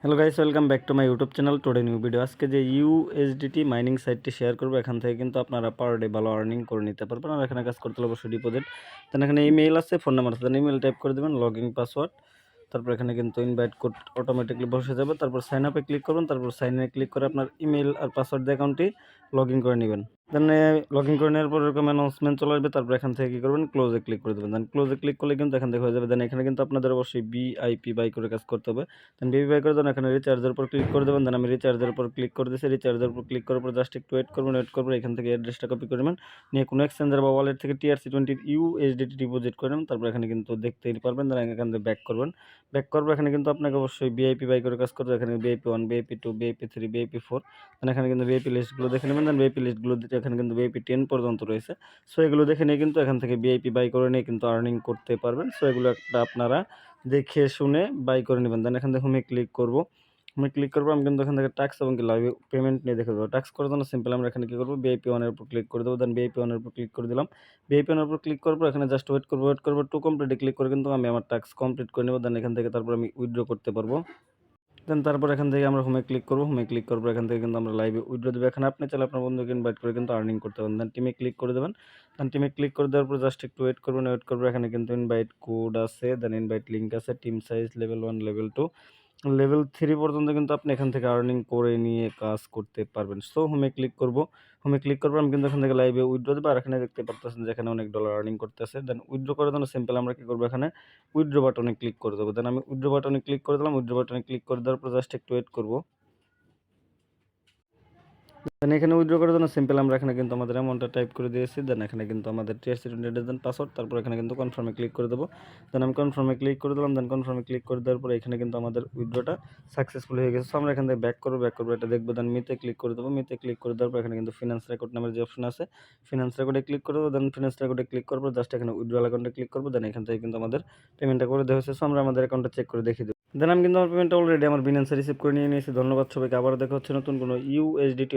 Hello guys, welcome back to my YouTube channel today new video. আজকে যে USDT mining সাইটটি share করবো, এখান থেকে কিন্তু আপনারা পার ডে ভালো আর্নিং করে নিতে পারবেন। আর এখানে কাজ করতে হলে অবশ্যই ডিপোজিট। দেন এখানে ইমেইল আছে, ফোন নাম্বার আছে, দেন ইমেল টাইপ করে দেবেন, লগ ইন পাসওয়ার্ড। তারপর এখানে কিন্তু ইনভাইট কোড অটোমেটিকলি বসে যাবে। তারপর সাইন আপে ক্লিক করবেন, তারপর সাইন ইনে ক্লিক করে আপনার ইমেল আর পাসওয়ার্ড দিয়ে অ্যাকাউন্টটি লগ ইন করে নেবেন। দেন লগ ইন করে নেওয়ার পর এরকম অ্যানাউন্সমেন্ট চলে আসবে। তারপর এখান থেকে কী করবেন, ক্লোজে ক্লিক করে দেবেন। দেন ক্লোজে ক্লিক করলে কিন্তু এখান থেকে হয়ে যাবে। দেন এখানে কিন্তু আপনাদের অবশ্যই বিআইপি বাই করে কাজ করতে হবে। দেন বিপি বাই করে দেন এখানে রিচার্জের উপর ক্লিক করে দেবেন। দেন আমি রিচার্জের উপর ক্লিক করে দিয়েছি। রিচার্জের উপর ক্লিক করার পর জাস্ট একটু ওয়েট করবেন। এখান থেকে অ্যাড্রেসটা কপি করে নেবেন, নিয়ে কোনো এক্সচেঞ্জার বা ওয়ালেট থেকে TRC20 ইউএসডিটি ডিপোজিট করে নেবেন। তারপর এখানে কিন্তু দেখতেই পারবেন। দেন এখান থেকে ব্যাক করবেন। ব্যাক করবো, এখানে কিন্তু আপনাকে অবশ্যই বিআইপি বাই করে কাজ করতে হবে। এখানে VIP1, BIP2, BIP3, BIP4। দেন এখানে কিন্তু ভিআইপি লিস্টগুলো দেখে নেবেন। দেন ভিআইপি লিস্টগুলো দিতে এখানে কিন্তু VIP10 পর্যন্ত রয়েছে। সো এগুলো দেখে নিয়ে কিন্তু এখান থেকে বিআইপি বাই করে নিয়ে কিন্তু আর্নিং করতে পারবেন। সো এগুলো একটা আপনারা দেখে শুনে বাই করে নেবেন। দেন এখান থেকে হোমে ক্লিক করবো। হোমে ক্লিক করবো, আমি কিন্তু এখান থেকে টাক্স এবং কি লাইভ পেমেন্ট নিয়ে দেখে দেবো। টাক্স করার জন্য সিম্পল আমরা এখানে কী করবো, VIP1 এর উপর ক্লিক করে দেবো। দেন VIP1 এর উপর ক্লিক করে দিলাম। VIP1 এর উপর ক্লিক করার পর এখানে জাস্ট ওয়েট করবো টু কমপ্লিটে ক্লিক করে কিন্তু আমি আমার টাক্স কমপ্লিট করে নেবো। দেন এখান থেকে তারপর আমি উইথড্র করতে পারবো। দেন তারপর এখান থেকে আমরা হোমে ক্লিক করবো। হোমে ক্লিক করার পর এখান থেকে কিন্তু আমরা লাইভে উইথড্র দেবো। এখানে আপনি চাইলে আপনার বন্ধুকে ইনভাইট করে কিন্তু আর্নিং করতে পারেন। দেন টিমে ক্লিক করে দেবেন। দেন টিমে ক্লিক করে দেওয়ার পর জাস্ট একটু ওয়েট করবেন। এখানে কিন্তু ইনভাইট কোড আছে, দেন ইনভাইট লিঙ্ক আছে, team size level 1, level 2, level 3 পর্যন্ত কিন্তু আপনি এখান থেকে আর্নিং করে নিয়ে কাজ করতে পারবেন। সো হোমে ক্লিক করব। হোমে ক্লিক করব, আমি কিন্তু এখান থেকে লাইভে উইথড্র দেবো। আর এখানে দেখতে পারতেছেন যে এখানে অনেক ডলার আর্নিং করতেছে। দেন উইথড্র করার জন্য সিম্পল আমরা কি করবো, এখানে উইথড্র বাটনে ক্লিক করে দেবো। দেন আমি উইথড্র বাটনে ক্লিক করে দিলাম। উইথড্র বাটনে ক্লিক করে দেওয়ার পর জাস্ট একটু ওয়েট করবো। দেন এখানে উইথড্র করার জন্য সিম্পল আমরা এখানে কিন্তু আমাদের অ্যামাউন্টটা টাইপ করে দিয়েছি। দেন এখানে কিন্তু আমাদের TRC20 দেন পাসওয়ার্ড, তারপর এখানে কিন্তু কনফার্মে ক্লিক করে দেবো। দেন আমি কনফার্মে ক্লিক করে দিলাম। দেন কনফার্মে ক্লিক করে দেওয়ার পরে এখানে কিন্তু আমাদের উইথড্রটা সাকসেসফুল হয়ে গেছে। সো আমরা এখান থেকে ব্যাক করবো, এটা দেখবো। দেন মিতে ক্লিক করে দেবো। মিতে ক্লিক করে দেওয়ার পর এখানে কিন্তু ফিনান্স রেকর্ড নামের যে অপশন আছে, ফিনান্স রেকর্ডে ক্লিক করে দেবো। দেন ফিনান্স রেকর্ডে ক্লিক করবো, জাস্ট এখানে উইথড্রল অ্যাকাউন্টে ক্লিক করবো। দেন এখান থেকে কিন্তু আমাদের পেমেন্টটা করে দেওয়া হয়েছে। সো আমরা আমাদের অ্যাকাউন্টটা চেক করে দেখিয়ে দেবো। দেন আমি কিন্তু আমার পেমেন্টটা অলরেডি আমার বিনান্সে রিসিভ করে নিয়ে নিয়েছি। ধন্যবাদ সবাইকে। আবার দেখা হচ্ছে নতুন কোনো ইউএসডিটি